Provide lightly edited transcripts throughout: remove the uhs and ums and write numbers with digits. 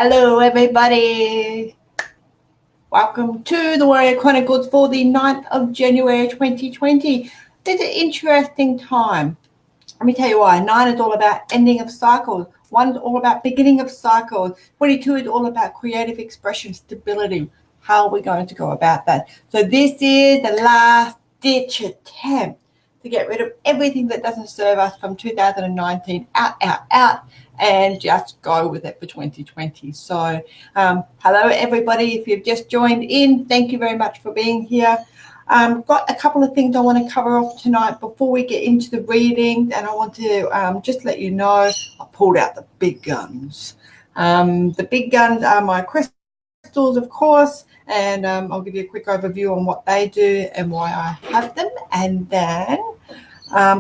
Hello, everybody. Welcome to the Warrior Chronicles for the 9th of January 2020. It's an interesting time. Let me tell you why. 9 is all about ending of cycles. 1 is all about beginning of cycles. 22 is all about creative expression, stability. How are we going to go about that? So this is the last ditch attempt to get rid of everything that doesn't serve us from 2019 out, and just go with it for 2020. So hello, everybody. If you've just joined in, thank you very much for being here. Got a couple of things I want to cover off tonight before we get into the reading, and I want to just let you know I pulled out the big guns. The big guns are my crystals, of course, and I'll give you a quick overview on what they do and why I have them, and then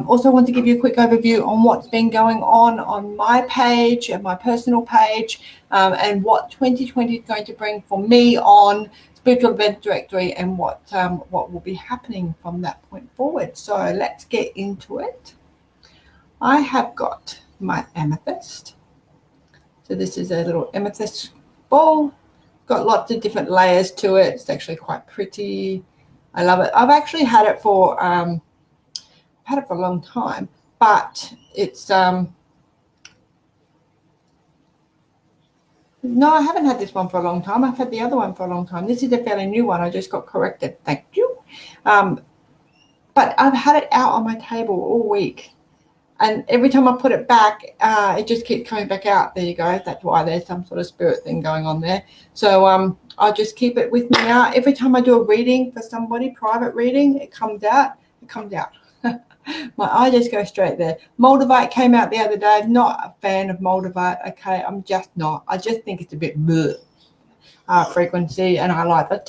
also want to give you a quick overview on what's been going on my page and my personal page, and what 2020 is going to bring for me on Spiritual Event Directory, and what will be happening from that point forward. So let's get into it. I have got my amethyst. So this is a little amethyst bowl. Got lots of different layers to it. It's actually quite pretty. I love it. I've actually had it for a long time, but it's no, I haven't had this one for a long time. I've had the other one for a long time. This is a fairly new one. I just got corrected. Thank you. But I've had it out on my table all week, and every time I put it back, it just keeps coming back out. There you go. That's why there's some sort of spirit thing going on there. So I'll just keep it with me now. Every time I do a reading for somebody, private reading, it comes out. It comes out. My eye just goes straight there. Moldavite came out the other day. I'm not a fan of Moldavite. Okay, I'm just not. I just think it's a bit bleh, frequency, and I like the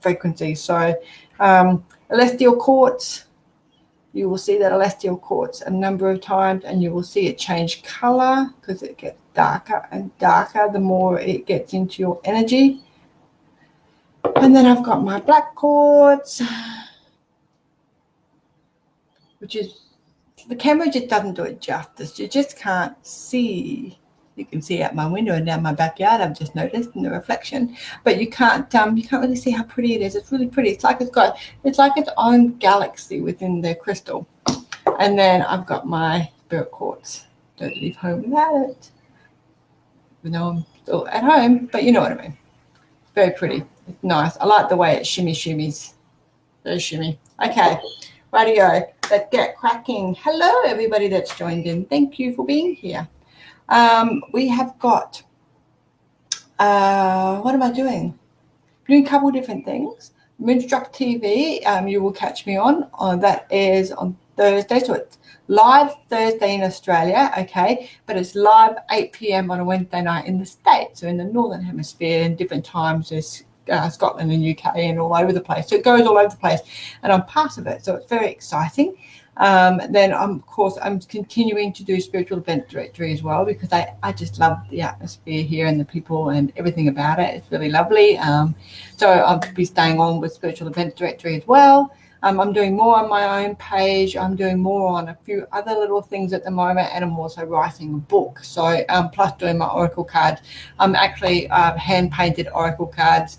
frequency. So celestial quartz. You will see that celestial quartz a number of times, and you will see it change color because it gets darker and darker the more it gets into your energy. And then I've got my black quartz, which is, the camera just doesn't do it justice. You just can't see. You can see out my window and down my backyard, I've just noticed, in the reflection, but you can't really see how pretty it is. It's really pretty. It's like its own galaxy within the crystal. And then I've got my spirit quartz. Don't leave home without it. Even though I'm still at home, but you know what I mean. Very pretty. It's nice. I like the way it shimmies. Very shimmy. Okay. Rightio, let's get cracking. Hello, everybody that's joined in. Thank you for being here. We have got, what am I doing? Doing a couple of different things. Moonstruck TV, you will catch me on. That is on Thursday, so it's live Thursday in Australia, okay, but it's live 8 p.m. on a Wednesday night in the States, so in the Northern Hemisphere, in different times. There's Scotland and UK and all over the place. So it goes all over the place, and I'm part of it. So it's very exciting. Then, of course, I'm continuing to do Spiritual Event Directory as well, because I just love the atmosphere here and the people and everything about it. It's really lovely. So I'll be staying on with Spiritual Event Directory as well. I'm doing more on my own page. I'm doing more on a few other little things at the moment, and I'm also writing a book. So plus doing my oracle cards. I'm actually hand-painted oracle cards.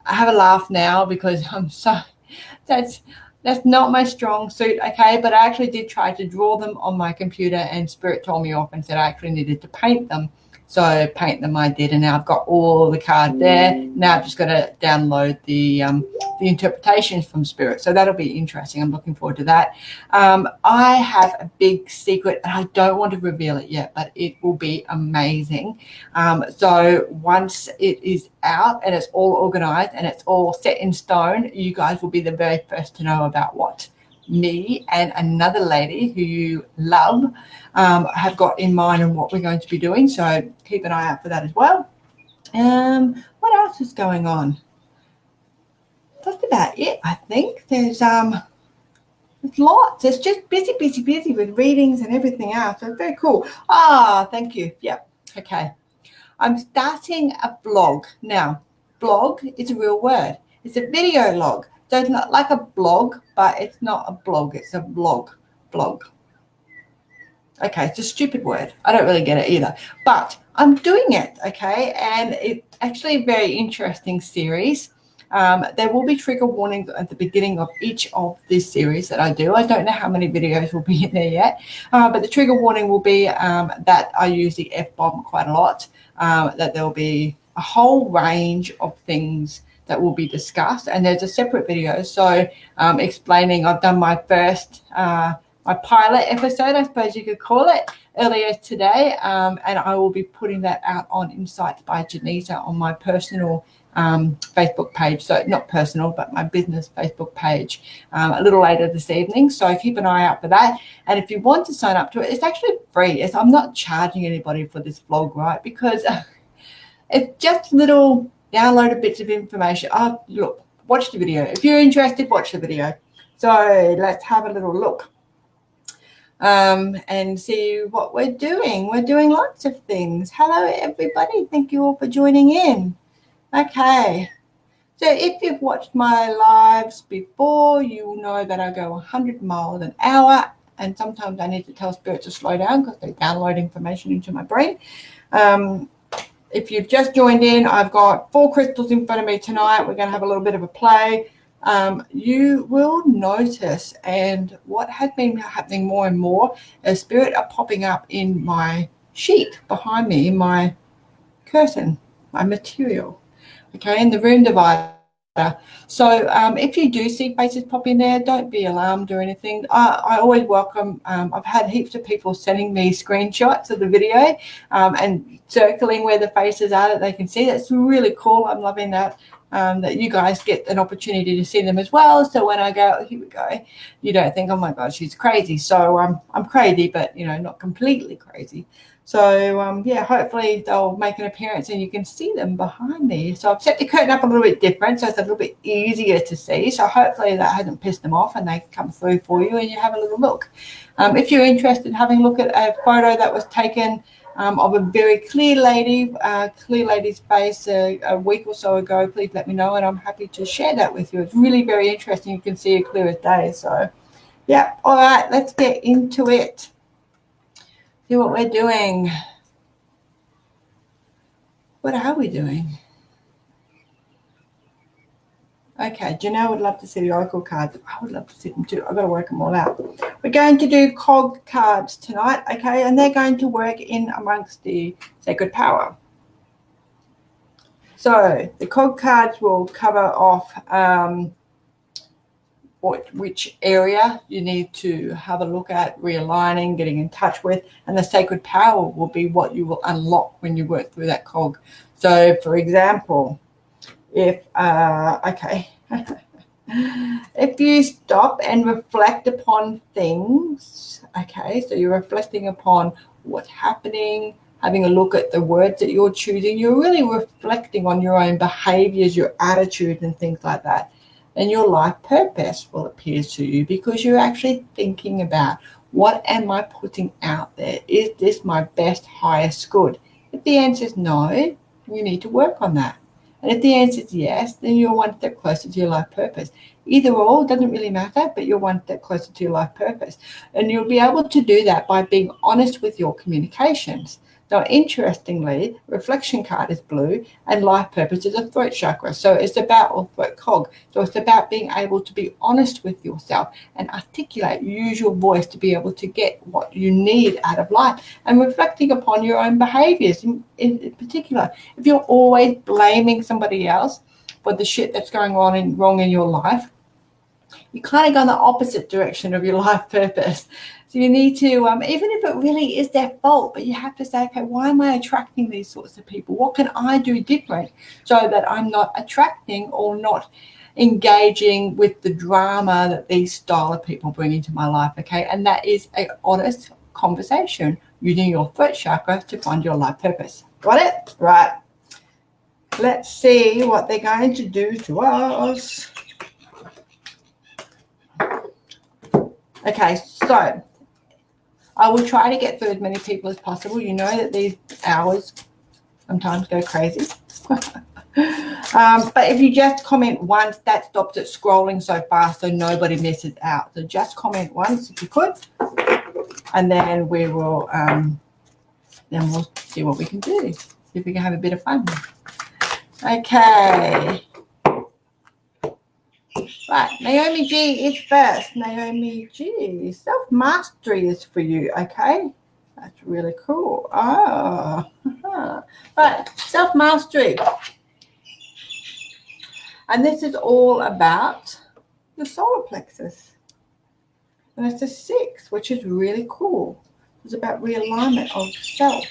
I have a laugh now because that's not my strong suit, okay? But I actually did try to draw them on my computer, and Spirit told me off and said I actually needed to paint them. So paint them I did, and now I've got all the cards there. Now I've just got to download the interpretations from Spirit. So that'll be interesting. I'm looking forward to that. I have a big secret, and I don't want to reveal it yet, but it will be amazing. So once it is out and it's all organized and it's all set in stone, you guys will be the very first to know about what me and another lady who you love have got in mind and what we're going to be doing. So keep an eye out for that as well. What else is going on? That's about it, I think. There's lots. It's just busy with readings and everything else. So very cool. Thank you. Yep. Okay. I'm starting a blog. Now, blog is a real word. It's a video log. So it's not like a blog, but it's not a blog. It's a blog. Okay, it's a stupid word. I don't really get it either. But I'm doing it, okay? And it's actually a very interesting series. There will be trigger warnings at the beginning of each of this series that I do. I don't know how many videos will be in there yet, but the trigger warning will be that I use the F-bomb quite a lot, that there'll be a whole range of things that will be discussed. And there's a separate video. So explaining, I've done my first my pilot episode, I suppose you could call it, earlier today, and I will be putting that out on Insights by Johnita on my personal Facebook page. So not personal, but my business Facebook page a little later this evening. So keep an eye out for that. And if you want to sign up to it, it's actually free. I'm not charging anybody for this vlog, right? Because it's just little downloaded bits of information. Oh, look, watch the video. If you're interested, watch the video. So let's have a little look. And see what we're doing. We're doing lots of things. Hello, everybody. Thank you all for joining in. Okay. So if you've watched my lives before, you will know that I go 100 miles an hour, and sometimes I need to tell Spirit to slow down because they download information into my brain. If you've just joined in, I've got 4 crystals in front of me tonight. We're going to have a little bit of a play. You will notice, and what has been happening more and more, is Spirit are popping up in my sheet behind me, in my curtain, my material, okay, in the room divider. So if you do see faces pop in there, don't be alarmed or anything. I always welcome, I've had heaps of people sending me screenshots of the video and circling where the faces are that they can see. That's really cool. I'm loving that. That you guys get an opportunity to see them as well. So when I go, here we go, you don't think, oh my God, she's crazy. So I'm crazy, but not completely crazy. So yeah, hopefully they'll make an appearance and you can see them behind me. So I've set the curtain up a little bit different, so it's a little bit easier to see. So hopefully that hasn't pissed them off and they come through for you and you have a little look. If you're interested in having a look at a photo that was taken of a very clear lady's face a week or so ago, please let me know and I'm happy to share that with you. It's really very interesting. You can see it clear as day. So yeah, all right, let's get into it. See what we're doing. What are we doing? Okay, Janelle would love to see the Oracle cards. I would love to see them too. I've got to work them all out. We're going to do cog cards tonight, okay? And they're going to work in amongst the sacred power. So the cog cards will cover off which area you need to have a look at, realigning, getting in touch with, and the sacred power will be what you will unlock when you work through that cog. So, for example, if if you stop and reflect upon things, okay, so you're reflecting upon what's happening, having a look at the words that you're choosing, you're really reflecting on your own behaviors, your attitudes and things like that. And your life purpose will appear to you because you're actually thinking about, what am I putting out there? Is this my best, highest good? If the answer is no, you need to work on that. And if the answer is yes, then you're one step closer to your life purpose. Either or, doesn't really matter, but you're one step closer to your life purpose. And you'll be able to do that by being honest with your communications. Now, interestingly, reflection card is blue and life purpose is a throat chakra. So it's about, or throat cog. So it's about being able to be honest with yourself and articulate, use your voice to be able to get what you need out of life and reflecting upon your own behaviors. In particular, if you're always blaming somebody else for the shit that's going on wrong in your life, you kind of go in the opposite direction of your life purpose. So you need to, even if it really is their fault, but you have to say, okay, why am I attracting these sorts of people? What can I do different so that I'm not attracting or not engaging with the drama that these style of people bring into my life, okay? And that is an honest conversation using your throat chakra to find your life purpose. Got it? Right. Let's see what they're going to do to us. Okay, so I will try to get through as many people as possible. You know that these hours sometimes go crazy. But if you just comment once, that stops it scrolling so fast so nobody misses out. So just comment once if you could. and then we will then we'll see what we can do. See if we can have a bit of fun. Okay. Right, Naomi G is first. Naomi G, self-mastery is for you, okay? That's really cool. Oh, right, self-mastery. And this is all about your solar plexus. And it's a 6, which is really cool. It's about realignment of self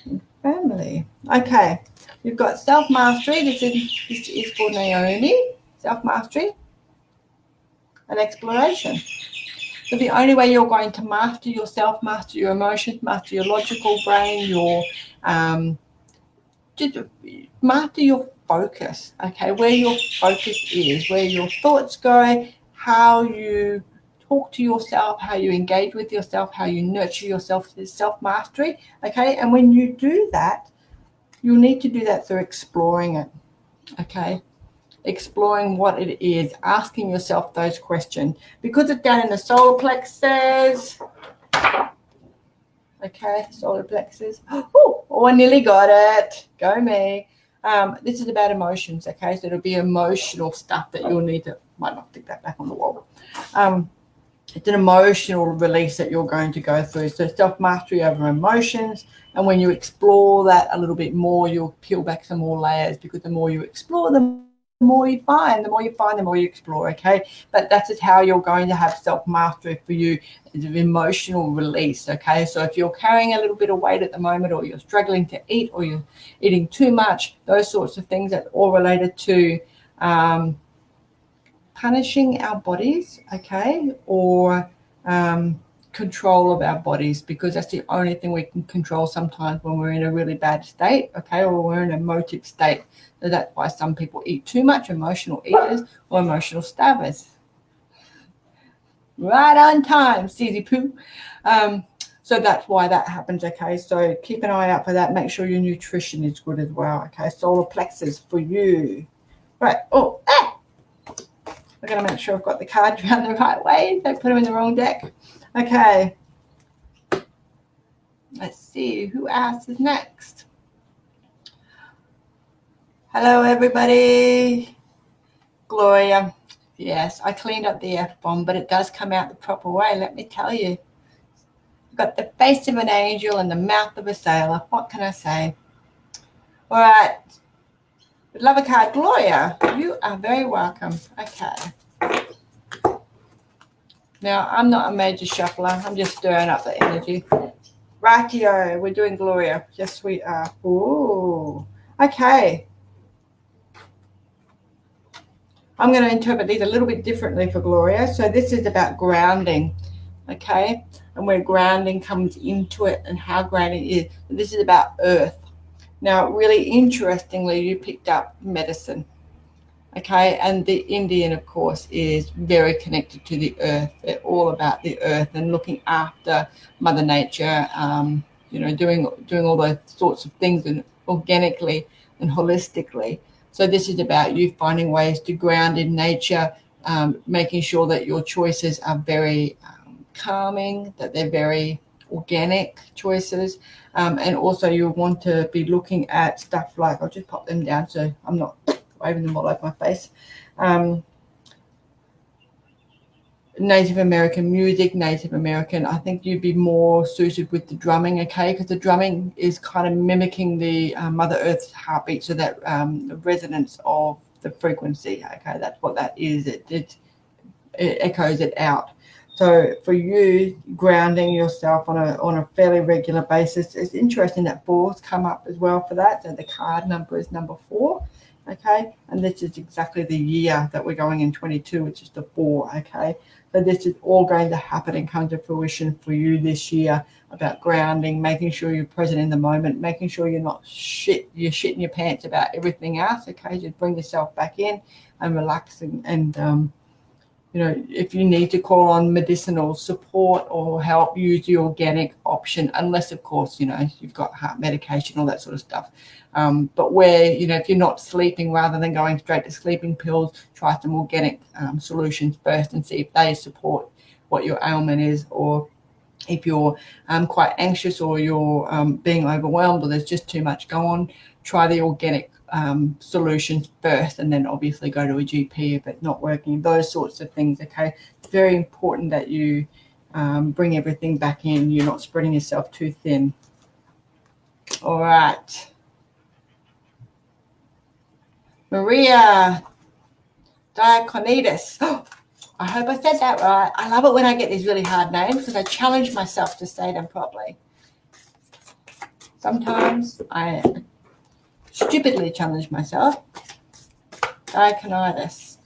and family. Okay, you've got self-mastery. This is for Naomi. Self-mastery and exploration. So the only way you're going to master yourself, master your emotions, master your logical brain, your just master your focus, okay, where your focus is, where your thoughts go, how you talk to yourself, how you engage with yourself, how you nurture yourself, is self-mastery, okay? And when you do that, you'll need to do that through exploring it, okay? Exploring what it is, asking yourself those questions. Because it's down in the solar plexus, okay, solar plexus. Oh, I nearly got it. Go me. This is about emotions, okay? So it'll be emotional stuff that you'll need to, might not stick that back on the wall. It's an emotional release that you're going to go through. So self-mastery over emotions. And when you explore that a little bit more, you'll peel back some more layers, because the more you explore, the more you find, the more you explore, okay? But that's just how you're going to have self-mastery for you, is an emotional release, okay? So if you're carrying a little bit of weight at the moment, or you're struggling to eat, or you're eating too much, those sorts of things, that's all related to punishing our bodies, okay, or control of our bodies, because that's the only thing we can control sometimes when we're in a really bad state, okay, or we're in an emotive state. So that's why some people eat too much, emotional eaters or emotional starvers. Right on time, Susie Poo. So that's why that happens, okay? So keep an eye out for that. Make sure your nutrition is good as well, okay? Solar plexus for you. Right. Oh, I've got to make sure I've got the cards around the right way. Don't put them in the wrong deck. Okay. Let's see who else is next. Hello, everybody. Gloria. Yes, I cleaned up the F-bomb, but it does come out the proper way, let me tell you. I've got the face of an angel and the mouth of a sailor. What can I say? All right. Love a card. Gloria, you are very welcome. Okay. Now, I'm not a major shuffler. I'm just stirring up the energy. Rightio, we're doing Gloria. Yes, we are. Ooh. Okay. I'm going to interpret these a little bit differently for Gloria. So this is about grounding, okay? And where grounding comes into it and how grounding is. This is about earth. Now, really interestingly, you picked up medicine, okay? And the Indian, of course, is very connected to the earth. They're all about the earth and looking after Mother Nature, you know, doing all those sorts of things, and organically and holistically. So this is about you finding ways to ground in nature, making sure that your choices are very calming, that they're very organic choices. And also you want to be looking at stuff like, I'll just pop them down so I'm not waving them all over my face. Native American music, Native American, I think you'd be more suited with the drumming, okay, because the drumming is kind of mimicking the Mother Earth's heartbeat, so that the resonance of the frequency, okay, that's what that is. It echoes it out. So for you, grounding yourself on a fairly regular basis, it's interesting that 4s come up as well for that. So the card number is number 4. Okay, and this is exactly the year that we're going in 22, which is the 4. Okay, so this is all going to happen and come to fruition for you this year, about grounding, making sure you're present in the moment, making sure you're not you're shitting your pants about everything else. Okay, just bring yourself back in and relax, and you know, if you need to call on medicinal support or help, use the organic option, unless, of course, you know, you've got heart medication, all that sort of stuff. But where, you know, if you're not sleeping, rather than going straight to sleeping pills, try some organic solutions first and see if they support what your ailment is, or If you're quite anxious, or you're being overwhelmed, or there's just too much going on, try the organic solutions first, and then obviously go to a GP if it's not working, those sorts of things. Okay, it's very important that you bring everything back in. You're not spreading yourself too thin. All right, Maria Diaconitis. Oh, I hope I said that right. I love it when I get these really hard names because I challenge myself to say them properly. Sometimes I stupidly challenge myself. Diaconitis.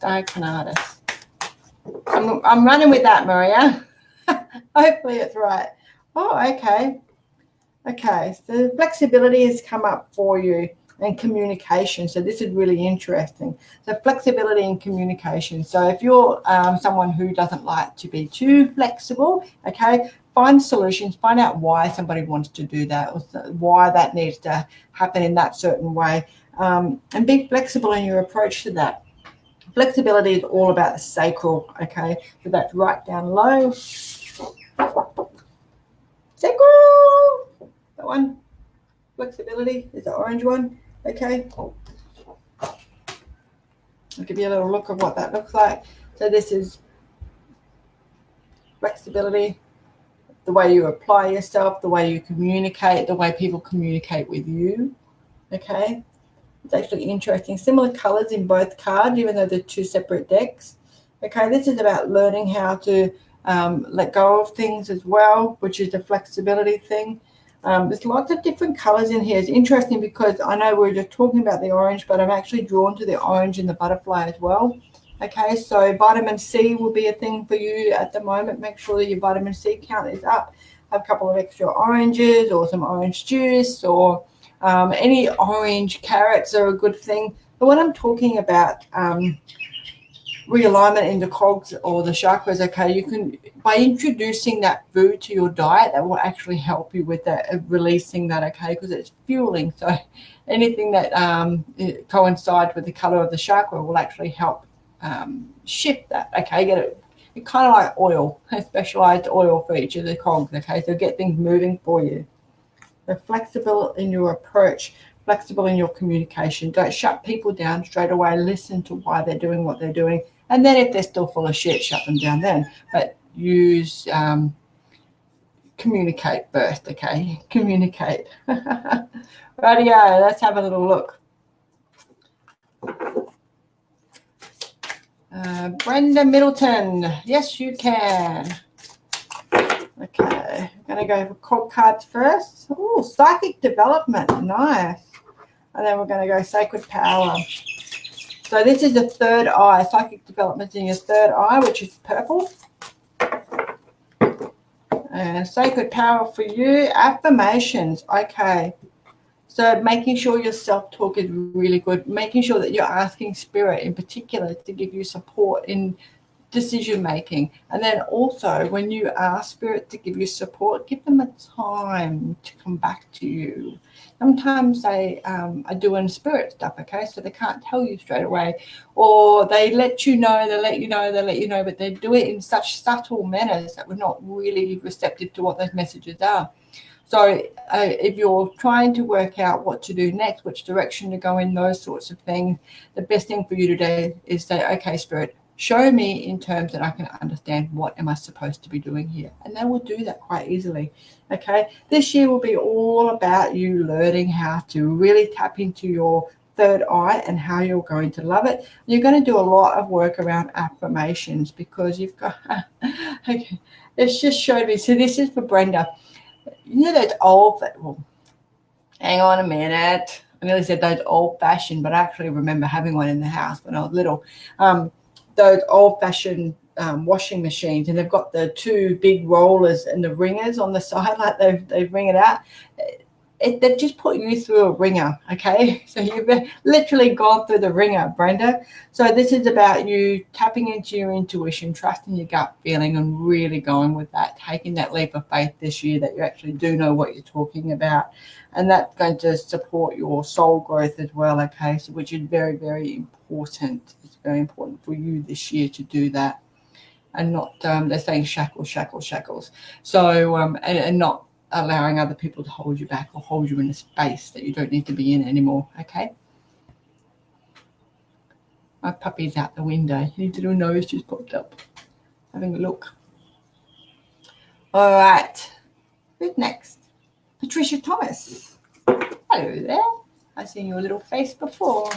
I'm running with that, Maria. Hopefully it's right. Oh, okay. Okay, so flexibility has come up for you, and communication. So this is really interesting. So flexibility and communication. So if you're someone who doesn't like to be too flexible, okay, find solutions, find out why somebody wants to do that, or why that needs to happen in that certain way, and be flexible in your approach to that. Flexibility is all about the sacral, okay, so that's right down low. Sacral, that one. Flexibility is the orange one. Okay, I'll give you a little look of what that looks like. So this is flexibility, the way you apply yourself, the way you communicate, the way people communicate with you. Okay, it's actually interesting. Similar colors in both cards, even though they're two separate decks. Okay, this is about learning how to let go of things as well, which is the flexibility thing. There's lots of different colors in here. It's interesting because I know we're just talking about the orange, but I'm actually drawn to the orange in the butterfly as well. Okay, so vitamin C will be a thing for you at the moment. Make sure that your vitamin C count is up. Have a couple of extra oranges or some orange juice, or any orange carrots are a good thing. But when I'm talking about realignment in the cogs or the chakras, okay, you can, by introducing that food to your diet, that will actually help you with that, releasing that, okay, because it's fueling. So anything that coincides with the color of the chakra will actually help shift that, okay, get it kind of like oil, a specialized oil for each of the cogs, okay, so get things moving for you. So flexible in your approach, flexible in your communication. Don't shut people down straight away. Listen to why they're doing what they're doing. And then if they're still full of shit, shut them down then. But use communicate first, okay? Communicate. Rightio, let's have a little look. Brenda Middleton. Yes, you can. Okay, I'm going to go for cog cards first. Oh, psychic development. Nice. And then we're going to go sacred power. So this is the third eye. Psychic development in your third eye, which is purple. And sacred power for you. Affirmations. Okay. So making sure your self-talk is really good. Making sure that you're asking spirit in particular to give you support in decision making. And then also when you ask spirit to give you support, give them a time to come back to you. Sometimes they are doing spirit stuff, okay, so they can't tell you straight away, or they let you know, but they do it in such subtle manners that we're not really receptive to what those messages are. So if you're trying to work out what to do next, which direction to go in, those sorts of things, the best thing for you to do is say, okay, spirit, show me in terms that I can understand what am I supposed to be doing here. And they will do that quite easily. Okay. This year will be all about you learning how to really tap into your third eye and how you're going to love it. You're going to do a lot of work around affirmations because you've got, okay, it's just showed me. So this is for Brenda. You know those old, well, hang on a minute. I nearly said those old-fashioned, but I actually remember having one in the house when I was little. Those old-fashioned washing machines, and they've got the two big rollers and the ringers on the side, like they ring it out. They've just put you through a ringer, okay? So you've literally gone through the ringer, Brenda. So this is about you tapping into your intuition, trusting your gut feeling, and really going with that, taking that leap of faith this year that you actually do know what you're talking about. And that's going to support your soul growth as well, okay? So which is very, very important. It's very important for you this year to do that. and not they're saying shackles, shackles, shackles. So and not allowing other people to hold you back or hold you in a space that you don't need to be in anymore. Okay. My puppy's out the window. His little nose just popped up. Having a look. All right. Who's next? Patricia Thomas. Hello there. I've seen your little face before.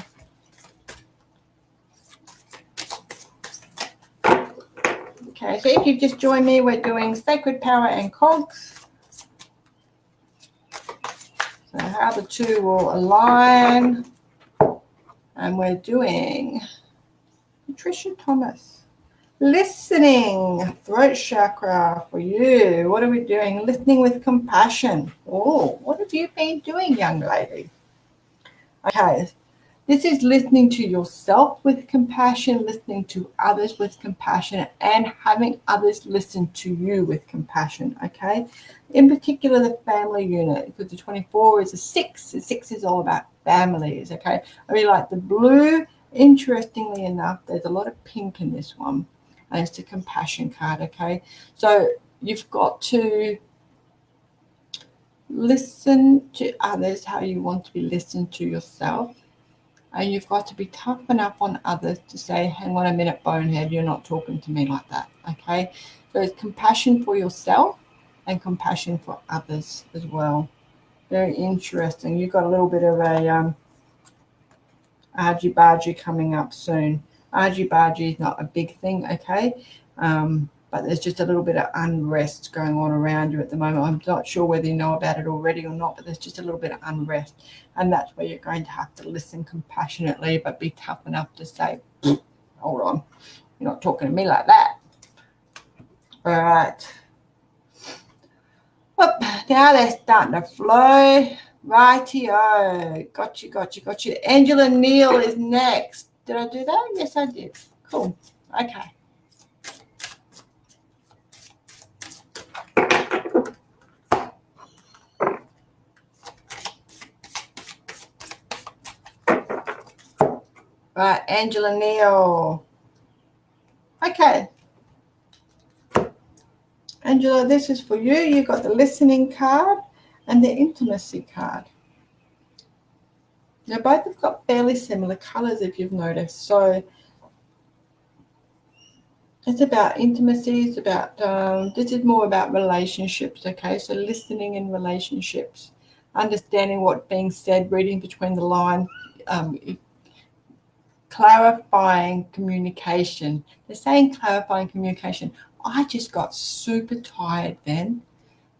Okay, so if you've just joined me, we're doing Sacred Power and Cogs. So how the two will align. And we're doing Patricia Thomas. Listening, throat chakra for you. What are we doing? Listening with compassion. Oh, what have you been doing, young lady? Okay, this is listening to yourself with compassion, listening to others with compassion, and having others listen to you with compassion, okay? In particular, the family unit, because the 24 is a 6. The 6 is all about families, okay? I really like the blue. Interestingly enough, there's a lot of pink in this one. And it's the compassion card, okay? So you've got to listen to others how you want to be listened to yourself. And you've got to be tough enough on others to say, hang on a minute, bonehead, you're not talking to me like that, okay? So it's compassion for yourself and compassion for others as well. Very interesting. You've got a little bit of a argy-bargy coming up soon. Argy-bargy is not a big thing, okay? But there's just a little bit of unrest going on around you at the moment. I'm not sure whether you know about it already or not, but there's just a little bit of unrest. And that's where you're going to have to listen compassionately, but be tough enough to say, hold on, you're not talking to me like that. All right. Well, now they're starting to flow. Righty-o. Got you. Angela Neal is next. Did I do that? Yes, I did. Cool. Okay. Right, Angela Neal. Okay. Angela, this is for you. You got the listening card and the intimacy card. Now, both have got fairly similar colors, if you've noticed. So it's about intimacy. It's about, this is more about relationships, okay? So listening in relationships, understanding what's being said, reading between the lines, clarifying communication. They're saying clarifying communication. I just got super tired then.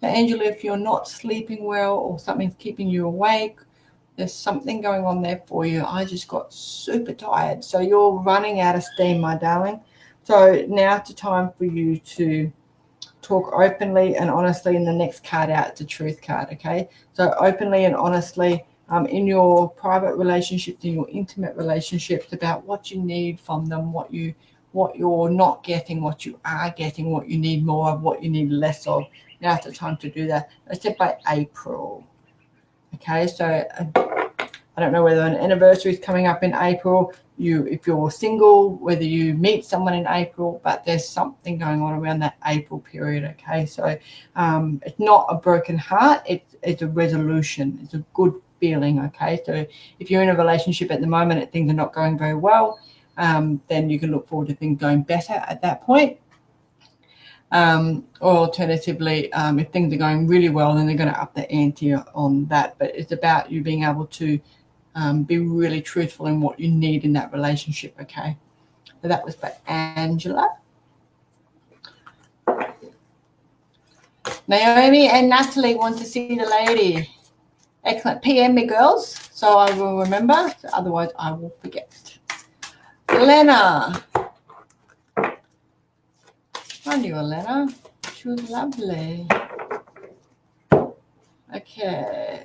So Angela, if you're not sleeping well or something's keeping you awake, there's something going on there for you. I just got super tired. So you're running out of steam, my darling. So now's the time for you to talk openly and honestly. And the next card out, it's a truth card, okay? So openly and honestly in your private relationships, in your intimate relationships, about what you need from them, what you're not getting, what you are getting, what you need more of, what you need less of. Now's the time to do that. Let's say by April. Okay, so I don't know whether an anniversary is coming up in April. If you're single, whether you meet someone in April, but there's something going on around that April period. Okay, so it's not a broken heart. It's a resolution. It's a good feeling. Okay, so if you're in a relationship at the moment and things are not going very well, then you can look forward to things going better at that point. Or alternatively, if things are going really well, then they're going to up the ante on that. But it's about you being able to be really truthful in what you need in that relationship, okay? So that was for Angela. Naomi and Natalie want to see the lady. Excellent. PM me, girls, so I will remember. Otherwise, I will forget. Elena. I knew Elena. She was lovely. Okay.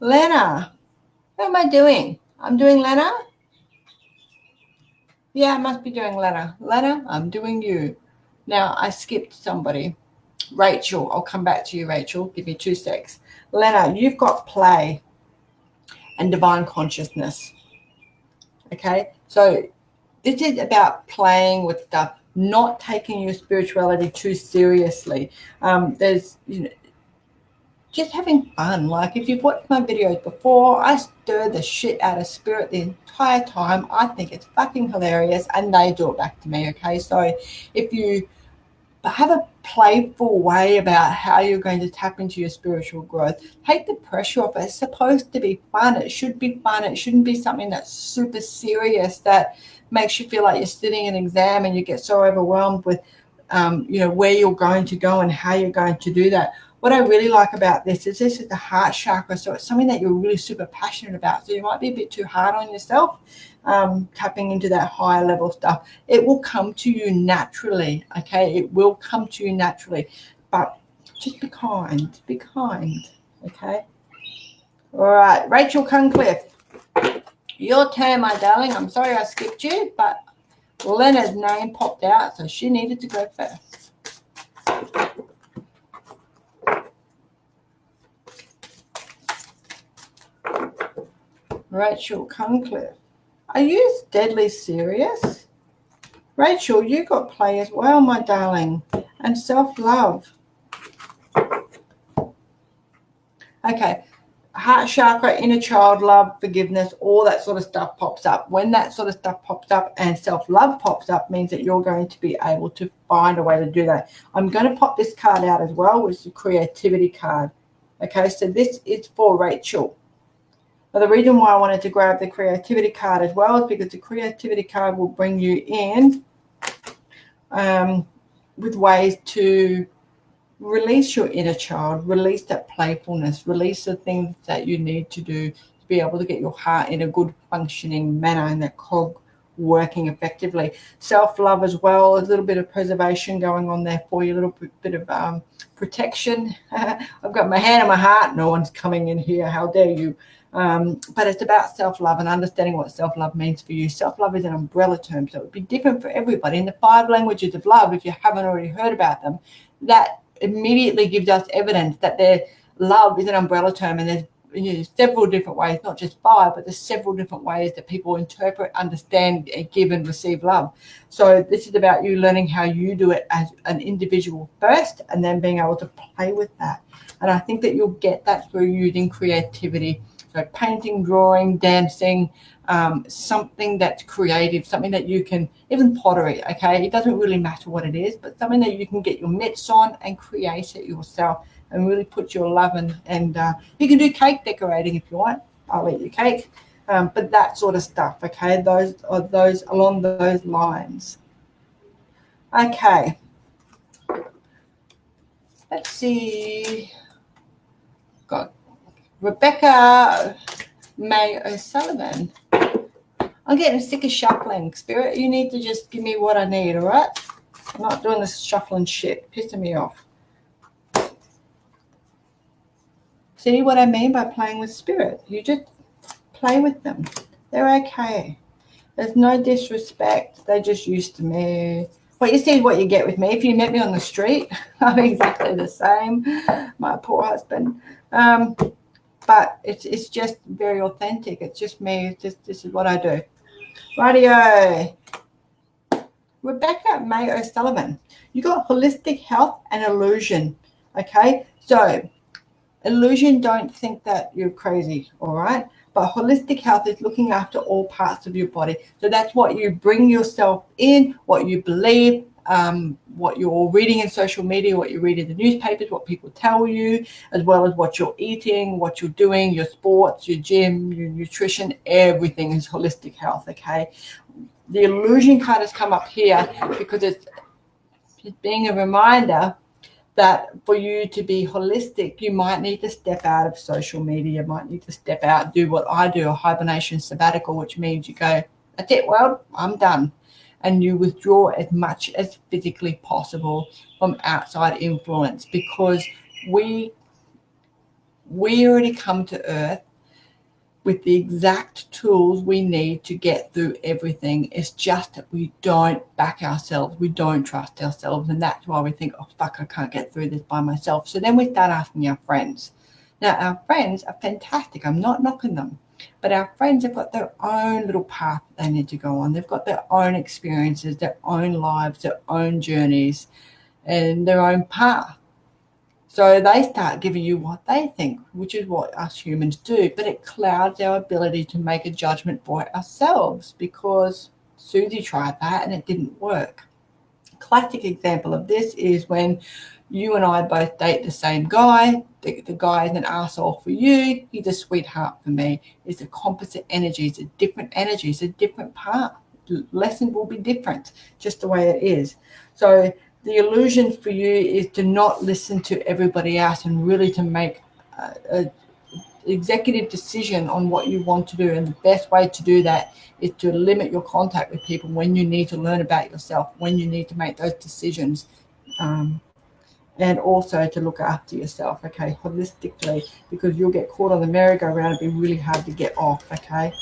Lena. What am I doing? I'm doing Lena? Yeah, I must be doing Lena. Lena, I'm doing you. Now, I skipped somebody. Rachel. I'll come back to you, Rachel. Give me 2 secs. Lena, you've got play and divine consciousness. Okay? So this is about playing with stuff, not taking your spirituality too seriously. There's, just having fun. Like if you've watched my videos before, I stir the shit out of spirit the entire time. I think it's fucking hilarious, and they do it back to me. Okay, so if you have a playful way about how you're going to tap into your spiritual growth, take the pressure off. It's supposed to be fun. It should be fun. It shouldn't be something that's super serious that makes you feel like you're sitting an exam and you get so overwhelmed with where you're going to go and how you're going to do that. What I really like about this is the heart chakra. So it's something that you're really super passionate about. So you might be a bit too hard on yourself, tapping into that higher level stuff. It will come to you naturally, okay? It will come to you naturally. But just be kind, okay? All right, Rachel Cunliffe, your turn, my darling. I'm sorry I skipped you, but Leonard's name popped out, so she needed to go first. Rachel Cunliffe, are you deadly serious? Rachel, you got play as well, my darling, and self-love. Okay, heart chakra, inner child love, forgiveness, all that sort of stuff pops up. When that sort of stuff pops up and self-love pops up, means that you're going to be able to find a way to do that. I'm going to pop this card out as well, which is the creativity card. Okay, so this is for Rachel. Now, the reason why I wanted to grab the creativity card as well is because the creativity card will bring you in with ways to release your inner child, release that playfulness, release the things that you need to do to be able to get your heart in a good functioning manner and that cog working effectively. Self-love as well, a little bit of preservation going on there for you, a little bit of protection. I've got my hand on my heart. No one's coming in here. How dare you? But it's about self-love and understanding what self-love means for you. Self-love is an umbrella term, so it would be different for everybody. In the 5 languages of love, if you haven't already heard about them, that immediately gives us evidence that their love is an umbrella term, and there's several different ways, not just 5, but there's several different ways that people interpret, understand, give and receive love. So this is about you learning how you do it as an individual first, and then being able to play with that. And I think that you'll get that through using creativity. So painting, drawing, dancing, something that's creative, something that you can, even pottery, okay? It doesn't really matter what it is, but something that you can get your mitts on and create it yourself and really put your love in. And you can do cake decorating if you want. I'll eat your cake. But that sort of stuff, okay? Those along those lines. Okay. Let's see. Got Rebecca May O'Sullivan. I'm getting sick of shuffling. Spirit, you need to just give me what I need, all right? I'm not doing this shuffling shit. Pissing me off. See what I mean by playing with spirit? You just play with them. They're okay. There's no disrespect. They're just used to me. What you see is what you get with me. If you met me on the street, I'm exactly the same. My poor husband. But it's just very authentic. It's just me. It's just, this is what I do. Rightio. Rebecca May O'Sullivan. You got holistic health and illusion. Okay? So, illusion, don't think that you're crazy, all right? But holistic health is looking after all parts of your body. So that's what you bring yourself in, what you believe, what you're reading in social media, what you read in the newspapers, what people tell you, as well as what you're eating, what you're doing, your sports, your gym, your nutrition, everything is holistic health, okay? The illusion card has come up here because it's being a reminder that for you to be holistic, you might need to step out of social media, you might need to step out, do what I do, a hibernation sabbatical, which means you go, that's it, world, I'm done. And you withdraw as much as physically possible from outside influence, because we already come to Earth with the exact tools we need to get through everything. It's just that we don't back ourselves. We don't trust ourselves. And that's why we think, oh, fuck, I can't get through this by myself. So then we start asking our friends. Now, our friends are fantastic. I'm not knocking them. But our friends have got their own little path they need to go on. They've got their own experiences, their own lives, their own journeys, and their own path. So they start giving you what they think, which is what us humans do. But it clouds our ability to make a judgment for ourselves, because Susie tried that and it didn't work. Classic example of this is when you and I both date the same guy. The guy is an asshole for you. He's a sweetheart for me. It's a composite energy. It's a different energy. It's a different path. The lesson will be different, just the way it is. So the illusion for you is to not listen to everybody else and really to make a executive decision on what you want to do. And the best way to do that is to limit your contact with people when you need to learn about yourself, when you need to make those decisions, and also to look after yourself, okay, holistically, because you'll get caught on the merry-go-round. It'll be really hard to get off, okay?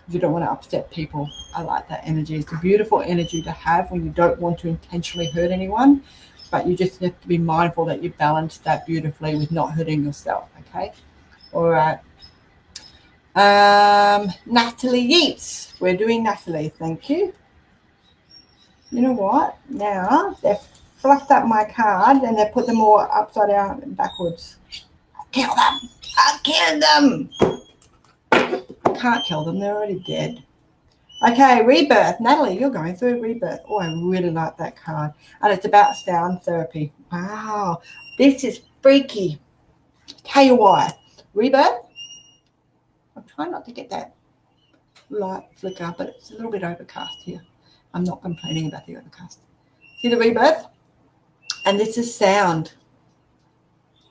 You don't want to upset people. I like that energy. It's a beautiful energy to have when you don't want to intentionally hurt anyone, but you just have to be mindful that you balance that beautifully with not hurting yourself, okay? All right. Natalie Yeats. We're doing Natalie. Thank you. You know what? Now they've fluffed up my card and they put them all upside down and backwards. I'll kill them. I'll kill them. I can't kill them. They're already dead. Okay, rebirth. Natalie, you're going through rebirth. Oh, I really like that card. And it's about sound therapy. Wow. This is freaky. Tell you why. Rebirth. I'm trying not to get that light flicker, but it's a little bit overcast here. I'm not complaining about the overcast. See the rebirth? And this is sound.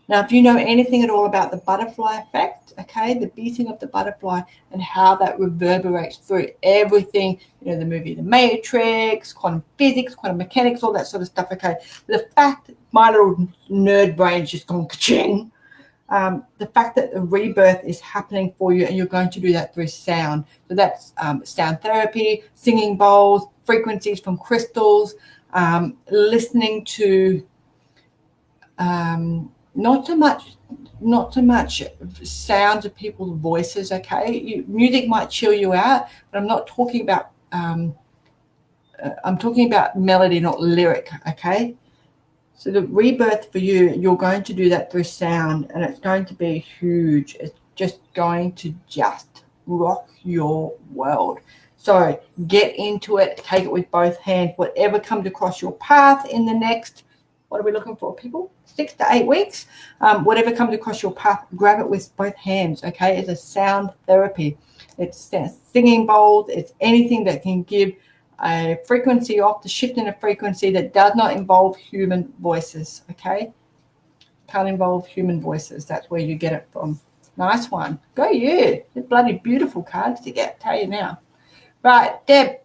Now, if you know anything at all about the butterfly effect, okay, the beating of the butterfly and how that reverberates through everything, you know, the movie The Matrix, quantum physics, quantum mechanics, all that sort of stuff, okay. The fact that my little nerd brain's just gone ka-ching, the fact that the rebirth is happening for you and you're going to do that through sound. So that's sound therapy, singing bowls, frequencies from crystals, listening to not so much sounds of people's voices, okay? Music might chill you out, but I'm not talking about I'm talking about melody, not lyric, okay? So the rebirth for you, you're going to do that through sound, and it's going to be huge. It's just going to just rock your world. So get into it, take it with both hands. Whatever comes across your path in the next, what are we looking for, people? 6 to 8 weeks. Whatever comes across your path, grab it with both hands, okay? It's a sound therapy. It's singing bowls. It's anything that can give a frequency off, the shift in a frequency that does not involve human voices, okay? Can't involve human voices. That's where you get it from. Nice one. Go you. They're bloody beautiful cards to get, tell you now. Right, Deb.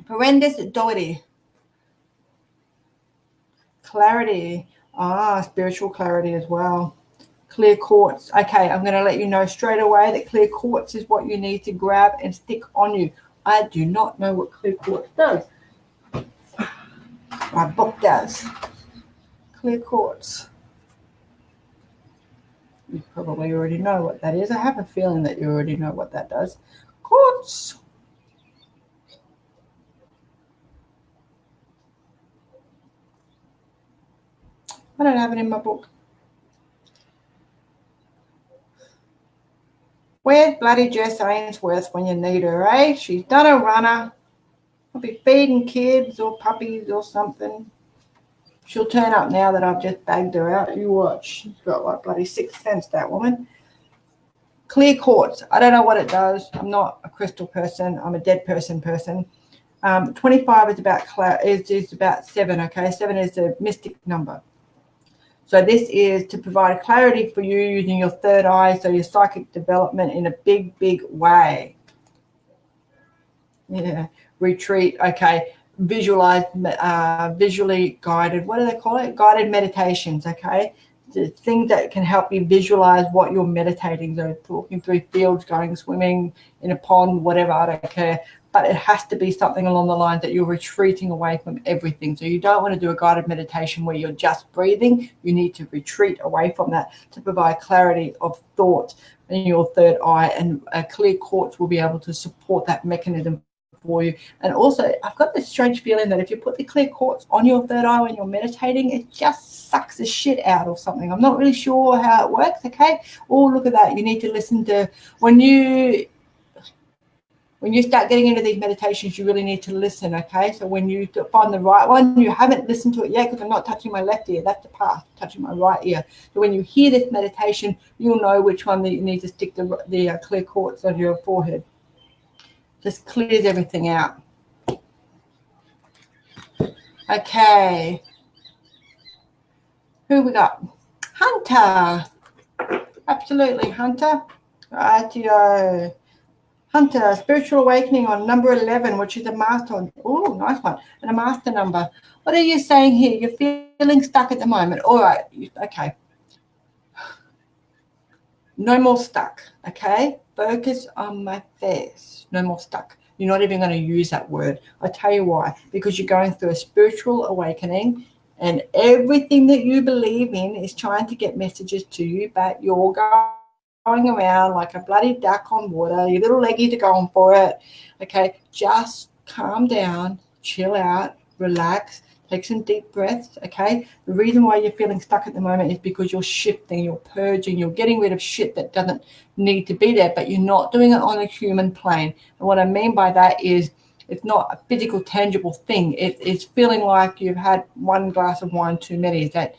Horrendous Doherty. Clarity. Spiritual clarity as well. Clear quartz. Okay, I'm going to let you know straight away that clear quartz is what you need to grab and stick on you. I do not know what clear quartz does. My book does. Clear quartz. You probably already know what that is. I have a feeling that you already know what that does. Quartz. I don't have it in my book. Where's bloody Jess Ainsworth when you need her, eh? She's done a runner. I'll be feeding kids or puppies or something. She'll turn up now that I've just bagged her out. You watch. She's got like bloody 6 cents, that woman. Clear quartz. I don't know what it does. I'm not a crystal person. I'm a dead person. 25 is about 7, okay? 7 is the mystic number. So this is to provide clarity for you using your third eye, so your psychic development in a big, big way. Yeah, retreat, okay. Visualize, visually guided, what do they call it? Guided meditations, okay. The things that can help you visualize what you're meditating. So walking through fields, going swimming in a pond, whatever, I don't care. but it has to be something along the lines that you're retreating away from everything. So you don't want to do a guided meditation where you're just breathing. You need to retreat away from that to provide clarity of thought in your third eye, and a clear quartz will be able to support that mechanism for you. And also, I've got this strange feeling that if you put the clear quartz on your third eye when you're meditating, it just sucks the shit out or something. I'm not really sure how it works, okay? Oh, look at that. You need to listen to, when you start getting into these meditations, you really need to listen, okay? So when you find the right one, you haven't listened to it yet because I'm not touching my left ear. That's the path, touching my right ear. So when you hear this meditation, you'll know which one that you need to stick the clear quartz on your forehead. Just clears everything out. Okay. Who we got? Hunter. Absolutely, Hunter. Rightio. Hunter, spiritual awakening on number 11, which is a master. Oh, nice one. And a master number. What are you saying here? You're feeling stuck at the moment. All right. Okay. No more stuck. Okay. Focus on my face. No more stuck. You're not even going to use that word. I'll tell you why. Because you're going through a spiritual awakening, and everything that you believe in is trying to get messages to you, but you're going around like a bloody duck on water. Your little leggies are going for it. Okay, just calm down, chill out, relax, take some deep breaths. Okay, the reason why you're feeling stuck at the moment is because you're shifting, you're purging, you're getting rid of shit that doesn't need to be there, but you're not doing it on a human plane. And what I mean by that is it's not a physical, tangible thing. It's feeling like you've had one glass of wine too many. Is that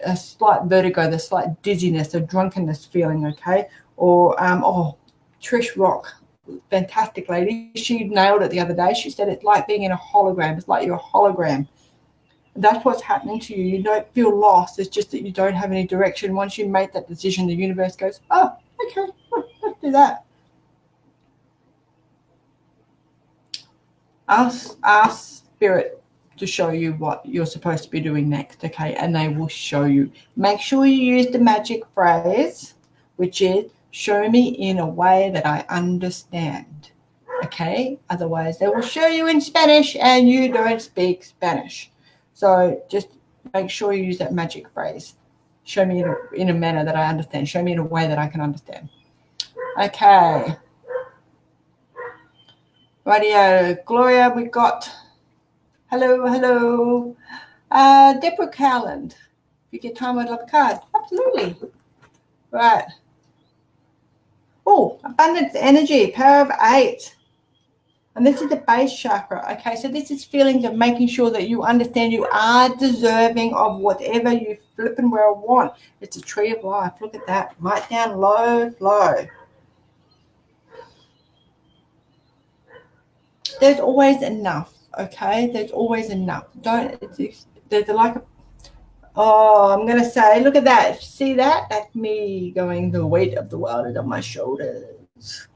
a slight vertigo, the slight dizziness, a drunkenness feeling, okay? Or, Trish Rock, fantastic lady. She nailed it the other day. She said it's like being in a hologram. It's like you're a hologram. That's what's happening to you. You don't feel lost. It's just that you don't have any direction. Once you make that decision, the universe goes, oh, okay, let's do that. Ask Spirit to show you what you're supposed to be doing next, okay? And they will show you. Make sure you use the magic phrase, which is show me in a way that I understand, okay? Otherwise, they will show you in Spanish and you don't speak Spanish. So just make sure you use that magic phrase. Show me in a manner that I understand. Show me in a way that I can understand. Okay. Radio Gloria, we got hello. Deborah Cowland. If you get time, I'd love a card. Absolutely. Right. Oh, abundance energy, power of 8. And this is the base chakra. Okay, so this is feelings of making sure that you understand you are deserving of whatever you flipping well want. It's a tree of life. Look at that. Right down low, flow. There's always enough, okay? There's always enough. There's like a, I'm going to say, look at that. See that? That's me going, the weight of the world is on my shoulders.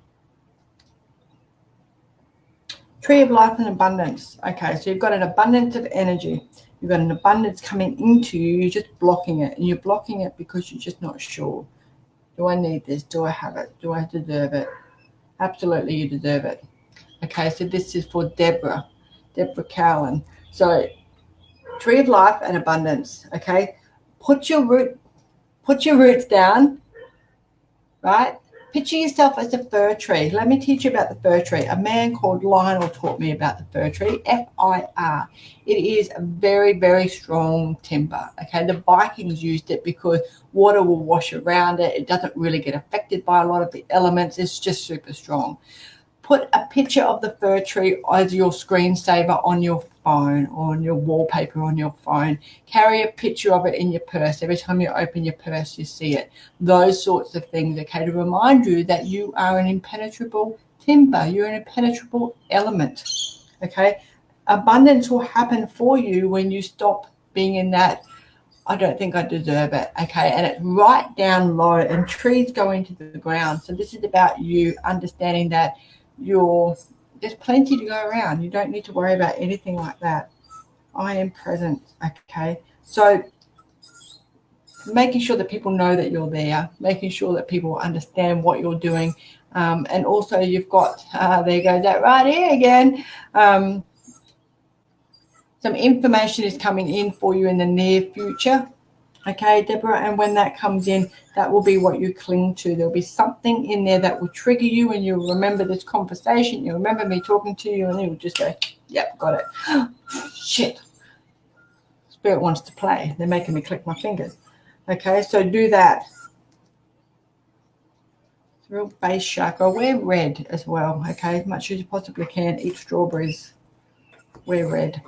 Tree of life and abundance. Okay, so you've got an abundance of energy. You've got an abundance coming into you. You're just blocking it. And you're blocking it because you're just not sure. Do I need this? Do I have it? Do I deserve it? Absolutely, you deserve it. Okay, so this is for Deborah Cowan. So tree of life and abundance. Okay, put your roots down, right? Picture yourself as a fir tree. Let me teach you about the fir tree. A man called Lionel taught me about the fir tree, FIR. It is a very, very strong timber. Okay, the Vikings used it because water will wash around it. It doesn't really get affected by a lot of the elements. It's just super strong. Put a picture of the fir tree as your screensaver on your phone or on your wallpaper on your phone. Carry a picture of it in your purse. Every time you open your purse, you see it. Those sorts of things, okay, to remind you that you are an impenetrable timber. You're an impenetrable element, okay? Abundance will happen for you when you stop being in that, I don't think I deserve it, okay? And it's right down low, and trees go into the ground. So this is about you understanding that there's plenty to go around. You don't need to worry about anything like that. I am present, okay? So making sure that people know that you're there, making sure that people understand what you're doing. And also you've got, there goes that right here again. Some information is coming in for you in the near future. Okay, Deborah, and when that comes in, that will be what you cling to. There'll be something in there that will trigger you, and you'll remember this conversation. You'll remember me talking to you, and you'll just go, yep, got it. Shit. Spirit wants to play. They're making me click my fingers. Okay, so do that. Real base chakra. Wear red as well, okay, as much as you possibly can. Eat strawberries. Wear red.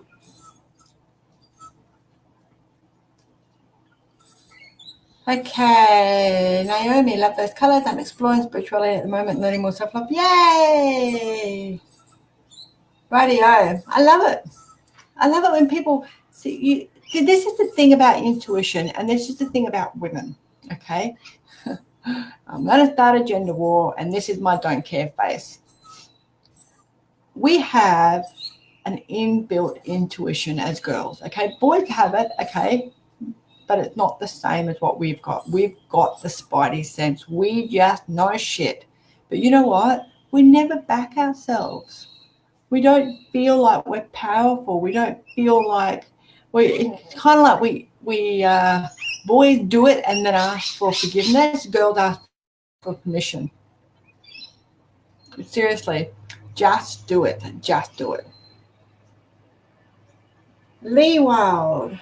Okay, Naomi, love those colors. I'm exploring spirituality at the moment, learning more self-love. Yay! Rightio. I love it. I love it when people see you. See, this is the thing about intuition, and this is the thing about women, okay? I'm going to start a gender war, and this is my don't care face. We have an inbuilt intuition as girls, okay? Boys have it, okay? But it's not the same as what we've got. We've got the spidey sense. We just know shit. But you know what? We never back ourselves. We don't feel like we're powerful. We don't feel like it's kind of like we boys do it and then ask for forgiveness. Girls ask for permission. But seriously, just do it. Just do it. Lee Wild.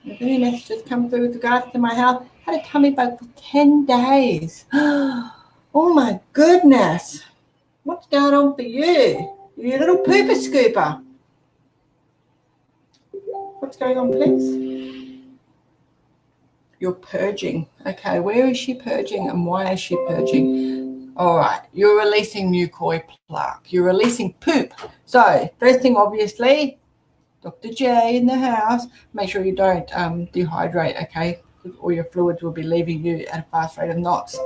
If any messages come through with regards to my health, I had a tummy bug for 10 days. Oh my goodness. What's going on for you? You little pooper scooper. What's going on, please? You're purging. Okay, where is she purging and why is she purging? All right, you're releasing mucoid plaque. You're releasing poop. So, first thing, obviously, Dr. J in the house, make sure you don't dehydrate, okay? All your fluids will be leaving you at a fast rate of knots.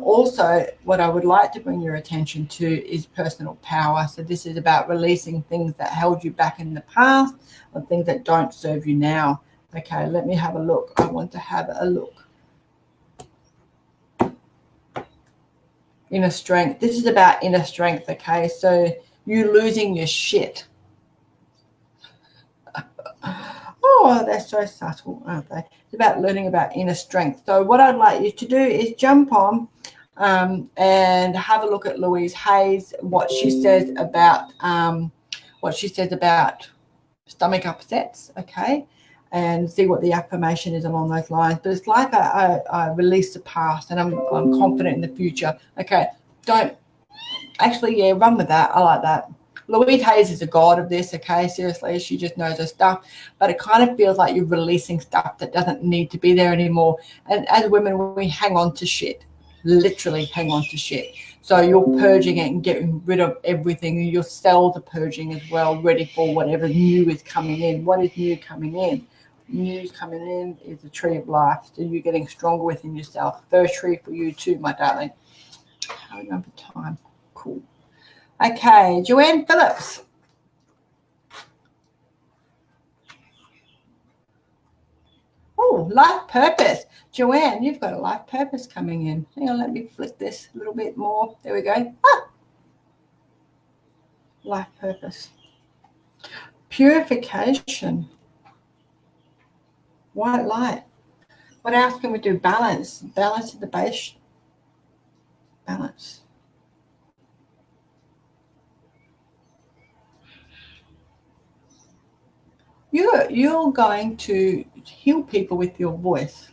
Also, what I would like to bring your attention to is personal power. So this is about releasing things that held you back in the past or things that don't serve you now. Okay, let me have a look. I want to have a look. Inner strength. This is about inner strength, okay? So you losing your shit. Oh, they're so subtle, aren't they? It's about learning about inner strength. So what I'd like you to do is jump on and have a look at Louise Hayes, what she says about stomach upsets, okay, and see what the affirmation is along those lines. But it's like I release the past and I'm confident in the future. Okay, don't actually, yeah, run with that. I like that. Louise Hayes is a god of this, okay? Seriously, she just knows her stuff. But it kind of feels like you're releasing stuff that doesn't need to be there anymore. And as women, we hang on to shit. Literally hang on to shit. So you're purging it and getting rid of everything. Your cells are purging as well, ready for whatever new is coming in. What is new coming in? New coming in is the tree of life. So you're getting stronger within yourself. First tree for you too, my darling. How number time? Cool. Okay, Joanne Phillips. Oh, life purpose. Joanne, you've got a life purpose coming in. Hang on, let me flick this a little bit more. There we go. Ah! Life purpose. Purification. White light. What else can we do? Balance. Balance at the base. Balance. You're going to heal people with your voice,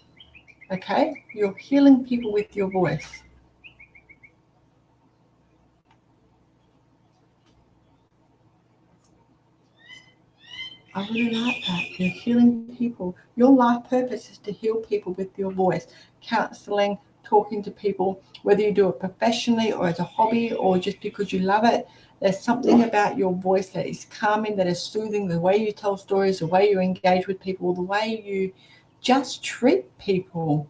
okay? You're healing people with your voice. I really like that. You're healing people. Your life purpose is to heal people with your voice. Counseling, talking to people, whether you do it professionally or as a hobby or just because you love it. There's something about your voice that is calming, that is soothing, the way you tell stories, the way you engage with people, the way you just treat people,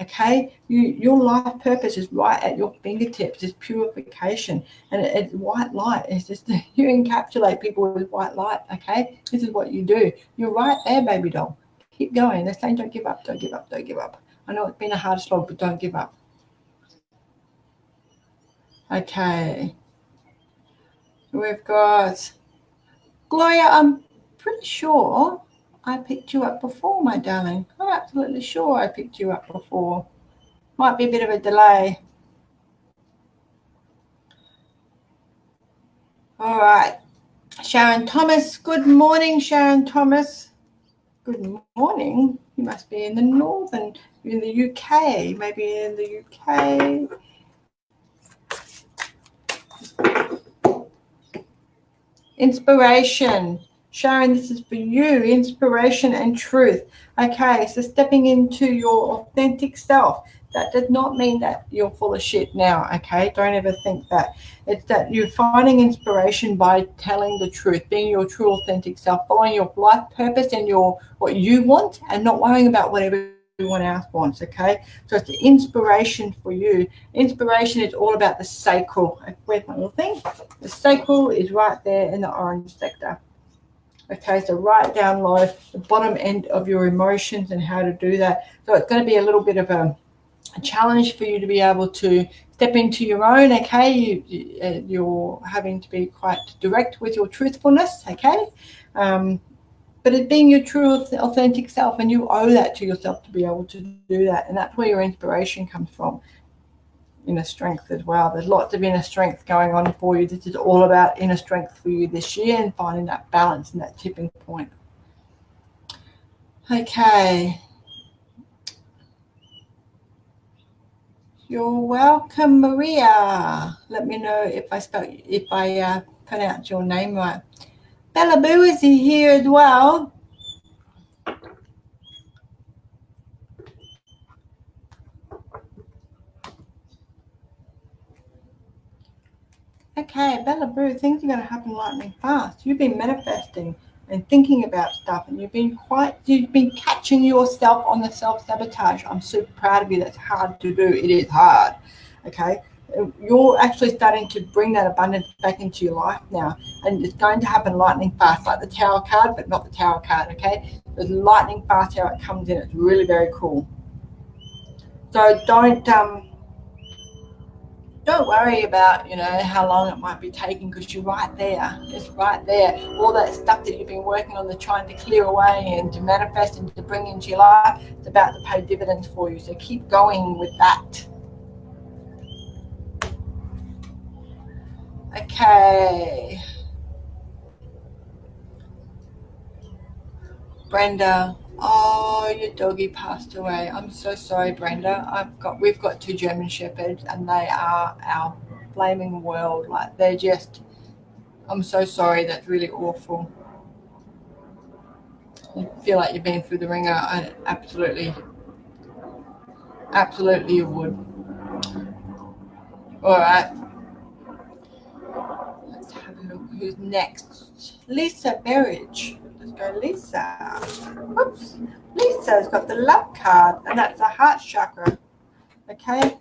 okay? Your life purpose is right at your fingertips. It's purification, and it's white light. It's just you encapsulate people with white light, okay? This is what you do. You're right there, baby doll. Keep going. They're saying don't give up, don't give up, don't give up. I know it's been a hard slog, but don't give up. Okay. We've got Gloria. I'm pretty sure I picked you up before, my darling. I'm absolutely sure I picked you up before. Might be a bit of a delay. All right. Sharon Thomas. Good morning, Sharon Thomas. Good morning. You must be in the northern, in the UK, maybe in the UK. Inspiration. Sharon, this is for you. Inspiration and truth. Okay, so stepping into your authentic self. That does not mean that you're full of shit now, okay? Don't ever think that. It's that you're finding inspiration by telling the truth, being your true authentic self, following your life purpose and what you want, and not worrying about what everyone else wants, okay? So it's the inspiration for you. Inspiration is all about the sacral. Where's my little thing? The sacral is right there in the orange sector. Okay, so right down low, the bottom end of your emotions and how to do that. So it's going to be a little bit of a challenge for you to be able to step into your own, okay? You're having to be quite direct with your truthfulness, okay? But it being your true authentic self, and you owe that to yourself to be able to do that. And that's where your inspiration comes from. Inner strength as well. There's lots of inner strength going on for you. This is all about inner strength for you this year and finding that balance and that tipping point. Okay. You're welcome, Maria. Let me know if I pronounce your name right. Bella Boo is here as well. Okay, Bella Boo, things are going to happen lightning fast. You've been manifesting and thinking about stuff, and you've been catching yourself on the self-sabotage. I'm super proud of you. That's hard to do. It is hard. Okay. You're actually starting to bring that abundance back into your life now, and it's going to happen lightning fast, like the Tower card, but not the Tower card, okay? There's lightning fast how it comes in. It's really very cool. So don't worry about, how long it might be taking, because you're right there. It's right there. All that stuff that you've been working on, trying to clear away and to manifest and to bring into your life, it's about to pay dividends for you. So keep going with that. Okay. Brenda, oh, your doggy passed away. I'm so sorry, Brenda. We've got 2 German Shepherds, and they are our flaming world. Like, they're just, I'm so sorry. That's really awful. You feel like you've been through the ringer. Absolutely you would. All right. Let's have a look. Who's next? Lisa Berridge. Let's go, Lisa. Whoops. Lisa's got the love card, and that's the heart chakra. Okay.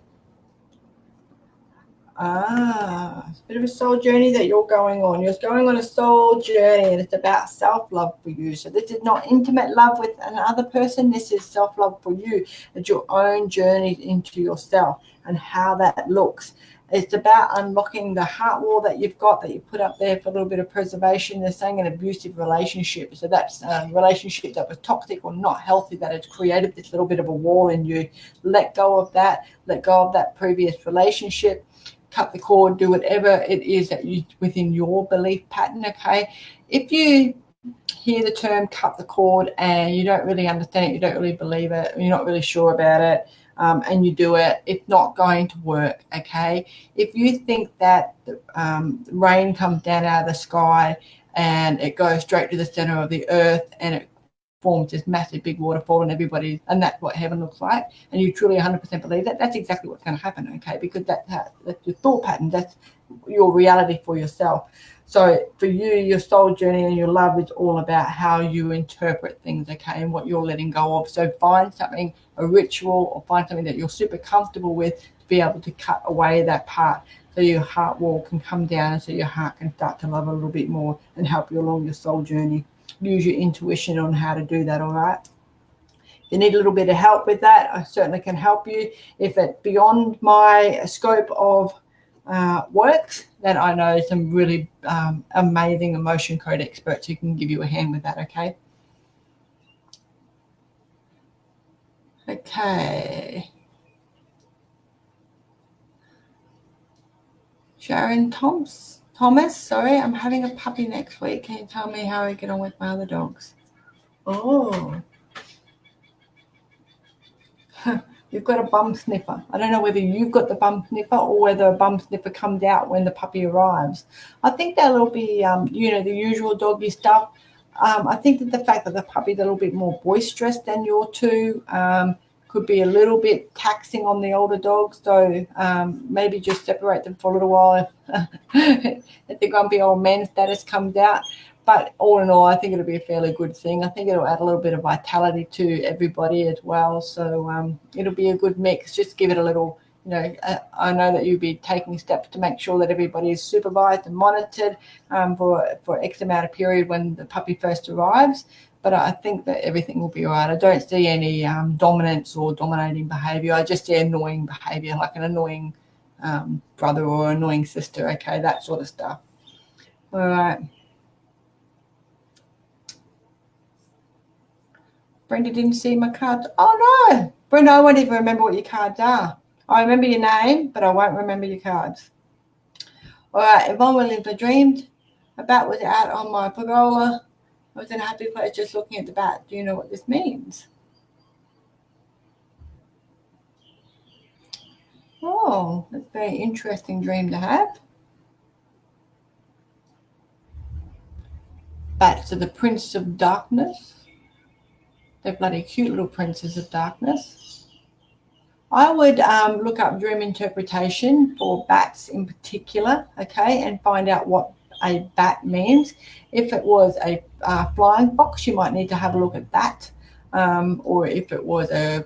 It's a bit of a soul journey that you're going on. You're going on a soul journey, and it's about self-love for you. So this is not intimate love with another person. This is self-love for you. It's your own journey into yourself and how that looks. It's about unlocking the heart wall that you've got, that you put up there for a little bit of preservation. They're saying an abusive relationship. So that's a relationship that was toxic or not healthy, that has created this little bit of a wall in you. Let go of that. Let go of that previous relationship. Cut the cord, do whatever it is that you within your belief pattern, okay? If you hear the term cut the cord and you don't really understand it, you don't really believe it, you're not really sure about it, and you do it, it's not going to work, okay? If you think that rain comes down out of the sky and it goes straight to the center of the earth and it forms this massive big waterfall and that's what heaven looks like, and you truly 100% believe that, that's exactly what's going to happen, okay? Because that's your thought pattern, that's your reality for yourself. So for you, your soul journey and your love is all about how you interpret things, okay, and what you're letting go of. So find something, a ritual, or find something that you're super comfortable with to be able to cut away that part, so your heart wall can come down and so your heart can start to love a little bit more and help you along your soul journey. Use your intuition on how to do that, all right? you need a little bit of help with that, I certainly can help you. If it's beyond my scope of work, then I know some really amazing emotion code experts who can give you a hand with that, okay? Okay. Sharon Thomas, sorry, I'm having a puppy next week. Can you tell me how I get on with my other dogs? Oh. You've got a bum sniffer. I don't know whether you've got the bum sniffer or whether a bum sniffer comes out when the puppy arrives. I think that'll be, the usual doggy stuff. I think that the fact that the puppy's a little bit more boisterous than your two could be a little bit taxing on the older dogs. So maybe just separate them for a little while if the grumpy old man status comes out. But all in all, I think it'll be a fairly good thing. I think it'll add a little bit of vitality to everybody as well. So it'll be a good mix. Just give it a little, I know that you'll be taking steps to make sure that everybody is supervised and monitored for X amount of period when the puppy first arrives. But I think that everything will be all right. I don't see any dominance or dominating behavior. I just see annoying behavior, like an annoying brother or annoying sister, okay, that sort of stuff. All right. Brenda didn't see my cards. Oh, no. Brenda, I won't even remember what your cards are. I remember your name, but I won't remember your cards. All right. Yvonne Williams, I dreamed a bat was out on my pergola. I was in a happy place just looking at the bat. Do you know what this means? Oh, that's a very interesting dream to have. Bats are the prince of darkness. They're bloody cute little princes of darkness. I would look up dream interpretation for bats in particular, okay, and find out what a bat means. If it was a flying fox, you might need to have a look at that. Or if it was a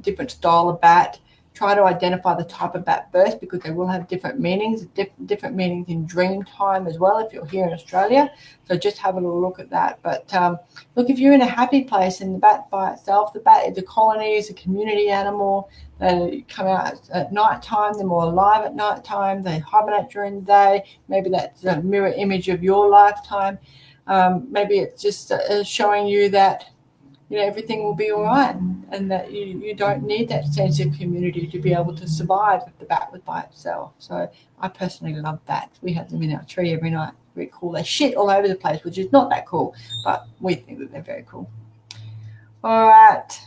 different style of bat, try to identify the type of bat first, because they will have different meanings, different meanings in dream time as well if you're here in Australia. So just have a little look at that. But look, if you're in a happy place and the bat by itself, the bat is a colony, is a community animal. They come out at night time, they're more alive at night time, they hibernate during the day. Maybe that's a mirror image of your lifetime. Maybe it's just showing you that everything will be all right, and that you don't need that sense of community to be able to survive if the bat was by itself. So I personally love bats. We have them in our tree every night. Very cool. They shit all over the place, which is not that cool, but we think that they're very cool. All right.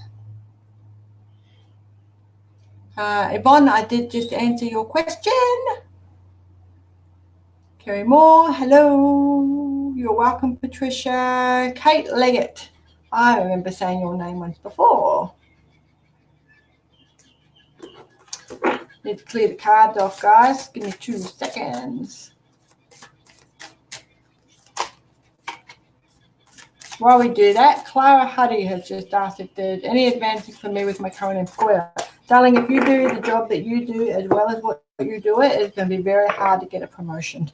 Yvonne, I did just answer your question. Kerry Moore, hello. You're welcome, Patricia. Kate Leggett. I remember saying your name once before. Need to clear the cards off, guys. Give me 2 seconds. While we do that, Clara Huddy has just asked if there's any advancing for me with my current employer. Darling, if you do the job that you do as well as what you do it's going to be very hard to get a promotion.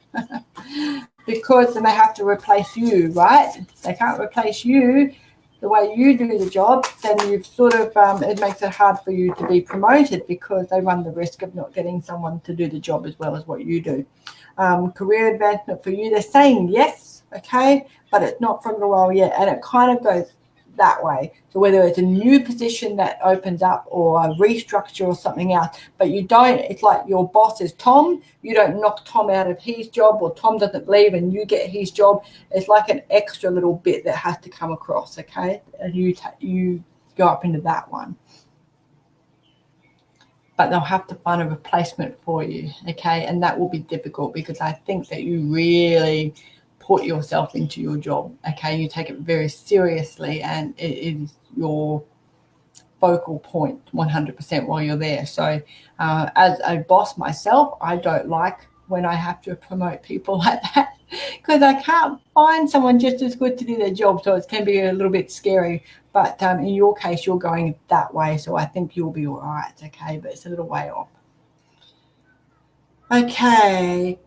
Because then they have to replace you, right? They can't replace you the way you do the job, then you've sort of, it makes it hard for you to be promoted, because they run the risk of not getting someone to do the job as well as what you do. Career advancement for you, they're saying yes, okay, but it's not for a little while yet, and it kind of goes that way. So whether it's a new position that opens up or a restructure or something else, but you don't, it's like your boss is Tom, you don't knock Tom out of his job, or Tom doesn't leave and you get his job. It's like an extra little bit that has to come across, okay, and you go up into that one. But they'll have to find a replacement for you, okay, and that will be difficult, because I think that you really put yourself into your job, okay, you take it very seriously, and it is your focal point 100% while you're there. So as a boss myself, I don't like when I have to promote people like that, because I can't find someone just as good to do their job, so it can be a little bit scary. But in your case, you're going that way, so I think you'll be all right, okay, but it's a little way off. Okay,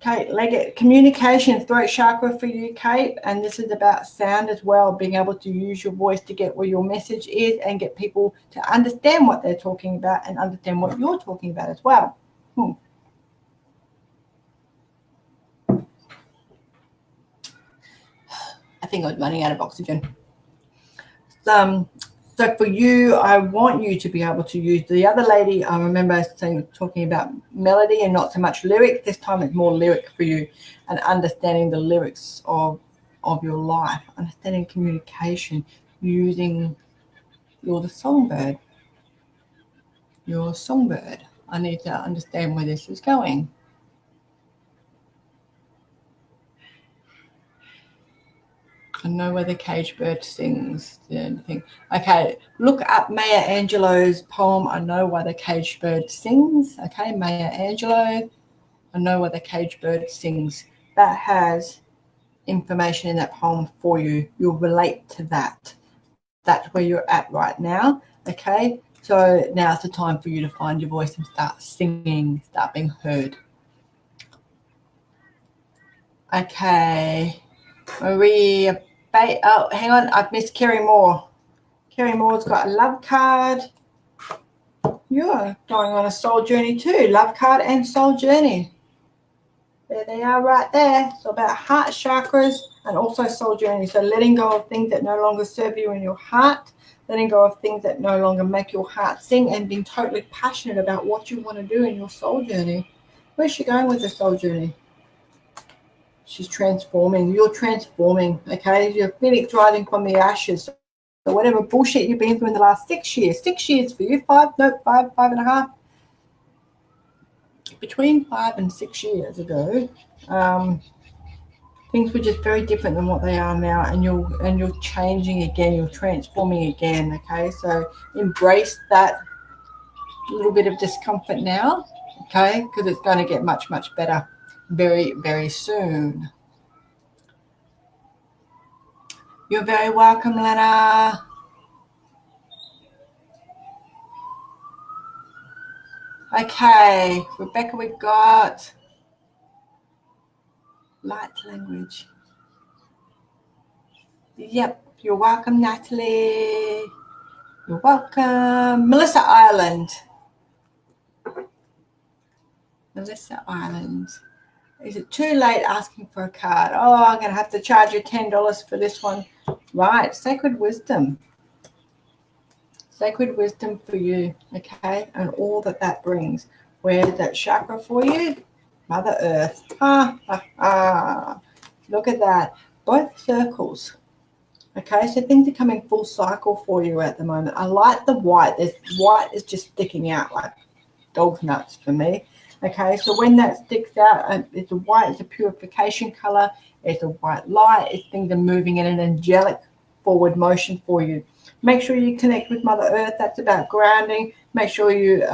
Kate Leggett, communication, throat chakra for you, Kate. And this is about sound as well, being able to use your voice to get where your message is and get people to understand what they're talking about and understand what you're talking about as well. I think I was running out of oxygen. So for you, I want you to be able to use the other lady. I remember talking about melody and not so much lyric. This time it's more lyric for you, and understanding the lyrics of your life, understanding communication, using you're the songbird. You're a songbird. I need to understand where this is going. I know where the cage bird sings. Okay, look up Maya Angelou's poem, I Know Why the Caged Bird Sings. Okay, Maya Angelou, I Know Why the Caged Bird Sings. That has information in that poem for you. You'll relate to that. That's where you're at right now. Okay, so now's the time for you to find your voice and start singing, start being heard. Okay, Maria. Oh, hang on, I've missed Kerry Moore. Kerry Moore's got a love card. You're going on a soul journey too. Love card and soul journey. There they are right there. So about heart chakras and also soul journey. So letting go of things that no longer serve you in your heart, letting go of things that no longer make your heart sing, and being totally passionate about what you want to do in your soul journey. Where's she going with the soul journey? She's transforming. You're transforming, okay? You're phoenix rising from the ashes. So whatever bullshit you've been through in the last 6 years, 6 years for you, 5.5, between 5 and 6 years ago, things were just very different than what they are now, and you're changing again, you're transforming again, okay? So embrace that little bit of discomfort now, okay? Because it's going to get much, much better very, very soon. You're very welcome, Lena. Okay, Rebecca, we've got light language. Yep, you're welcome, Natalie. You're welcome. Melissa Ireland. Melissa Ireland. Is it too late asking for a card? Oh, I'm going to have to charge you $10 for this one. Right, Sacred Wisdom. Sacred Wisdom for you, okay? And all that brings. Where's that chakra for you? Mother Earth. Look at that. Both circles. Okay, so things are coming full cycle for you at the moment. I like the white. This white is just sticking out like dog's nuts for me. Okay, so when that sticks out, it's a white, it's a purification color, it's a white light, it's things are moving in an angelic forward motion for you. Make sure you connect with Mother Earth. That's about grounding. Make sure you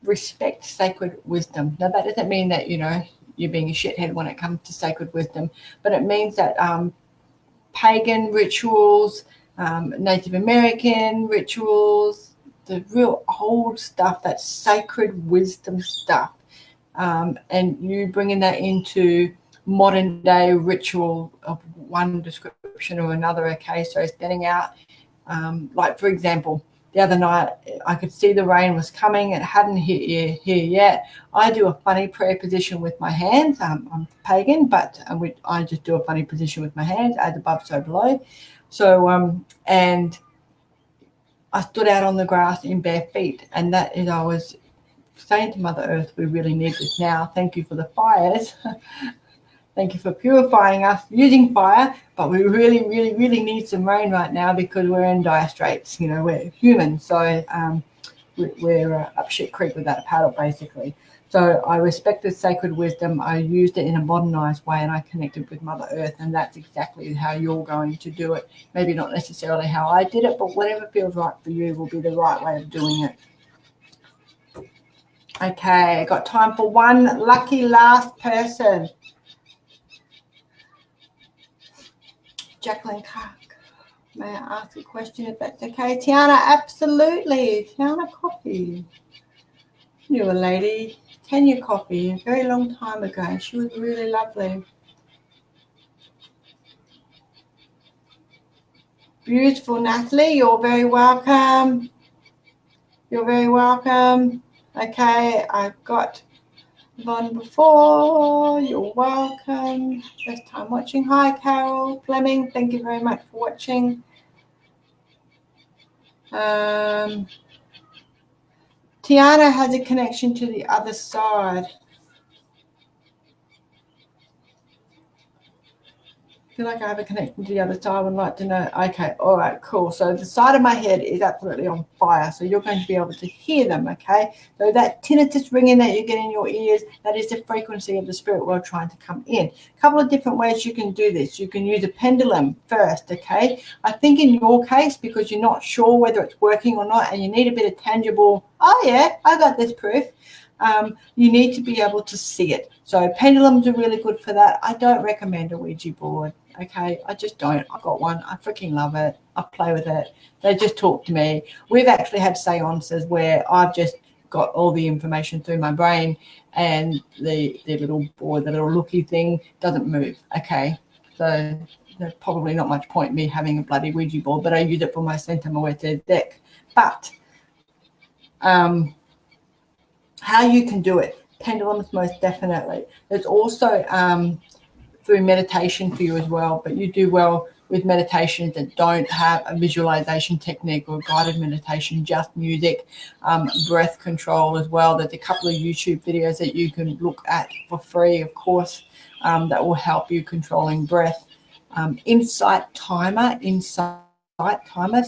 respect sacred wisdom. Now, that doesn't mean that, you're being a shithead when it comes to sacred wisdom, but it means that pagan rituals, Native American rituals, the real old stuff, that sacred wisdom stuff, and you bringing that into modern day ritual of one description or another. Okay, so standing out, like for example, the other night I could see the rain was coming. It hadn't hit here yet. I do a funny prayer position with my hands. I'm pagan, but I just do a funny position with my hands, as above, so below. So and I stood out on the grass in bare feet, and that is, I was saying to Mother Earth, we really need this now. Thank you for the fires. Thank you for purifying us using fire, but we really, really, really need some rain right now because we're in dire straits. We're human, so we're up shit creek without a paddle, basically. So I respected sacred wisdom. I used it in a modernized way, and I connected with Mother Earth, and that's exactly how you're going to do it. Maybe not necessarily how I did it, but whatever feels right for you will be the right way of doing it. Okay, got time for one lucky last person. Jacqueline Clark. May I ask a question if that's okay? Tiana, absolutely. Tiana Coffee. Knew a lady, Tanya Coffee, a very long time ago. She was really lovely. Beautiful, Natalie. You're very welcome. You're very welcome. Okay, I've got one before. You're welcome. First time watching. Hi, Carol Fleming. Thank you very much for watching. Tiana has a connection to the other side. I feel like I have a connection to the other side. I would like to know. Okay, all right, cool. So the side of my head is absolutely on fire. So you're going to be able to hear them, okay? So that tinnitus ringing that you get in your ears, that is the frequency of the spirit world trying to come in. A couple of different ways you can do this. You can use a pendulum first, okay? I think in your case, because you're not sure whether it's working or not, and you need a bit of tangible, oh yeah, I got this proof. You need to be able to see it. So pendulums are really good for that. I don't recommend a Ouija board. Okay, I just don't. I've got one. I freaking love it. I play with it. They just talk to me. We've actually had seances where I've just got all the information through my brain, and the little board, the little looky thing, doesn't move. Okay, so there's probably not much point in me having a bloody Ouija board, but I use it for my Santa Muerte deck. But how you can do it, pendulums most definitely. There's also through meditation for you as well, but you do well with meditations that don't have a visualization technique or guided meditation, just music, breath control as well. There's a couple of YouTube videos that you can look at for free, of course, that will help you controlling breath. Insight timers,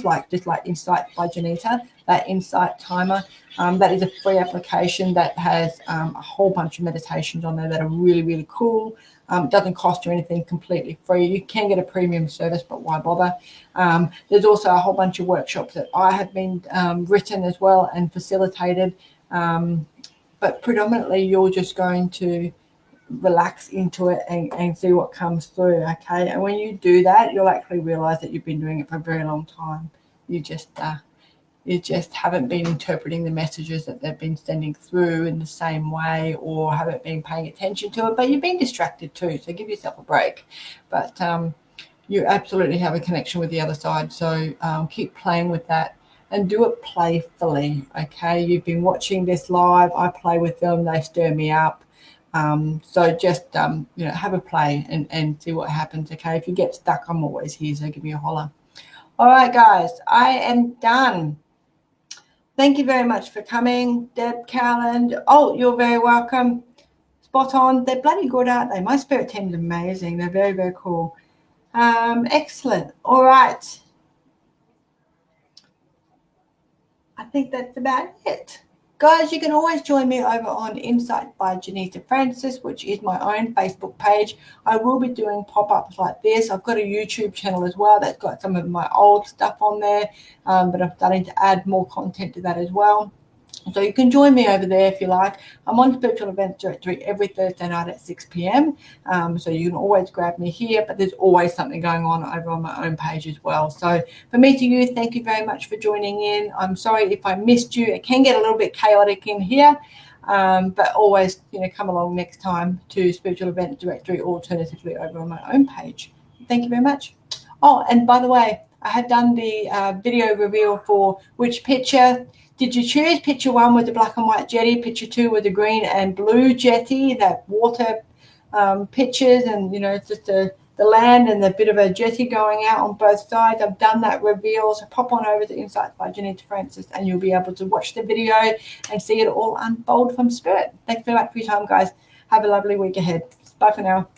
like just like Insight by Johnita, that Insight timer, that is a free application that has a whole bunch of meditations on there that are really, really cool. It doesn't cost you anything, completely free. You can get a premium service, but why bother? There's also a whole bunch of workshops that I have been written as well and facilitated, but predominantly you're just going to relax into it and see what comes through. Okay, and when you do that, you'll actually realize that you've been doing it for a very long time. You just haven't been interpreting the messages that they've been sending through in the same way, or haven't been paying attention to it, but you've been distracted too, so give yourself a break. But you absolutely have a connection with the other side, so keep playing with that and do it playfully. Okay, you've been watching this live. I play with them, they stir me up. So just have a play and see what happens. Okay, if you get stuck, I'm always here, so give me a holler. All right, guys, I am done. Thank you very much for coming, Deb Cowland. Oh, you're very welcome. Spot on. They're bloody good, aren't they? My spirit team's amazing. They're very, very cool. Excellent. All right. I think that's about it. Guys, you can always join me over on Insight by Johnita Francis, which is my own Facebook page. I will be doing pop-ups like this. I've got a YouTube channel as well that's got some of my old stuff on there, but I'm starting to add more content to that as well. So you can join me over there if you like. I'm on Spiritual Events Directory every Thursday night at 6 p.m. So you can always grab me here, but there's always something going on over on my own page as well. So for me to you, thank you very much for joining in. I'm sorry if I missed you. It can get a little bit chaotic in here, but always come along next time to Spiritual Events Directory, alternatively over on my own page. Thank you very much. Oh, and by the way, I had done the video reveal for which picture did you choose. Picture 1 with the black and white jetty, picture 2 with the green and blue jetty, that water pictures, and it's just the land and the bit of a jetty going out on both sides. I've done that reveal, so pop on over to Insights by Johnita Francis and you'll be able to watch the video and see it all unfold from spirit. Thanks very much for your time, guys. Have a lovely week ahead. Bye for now.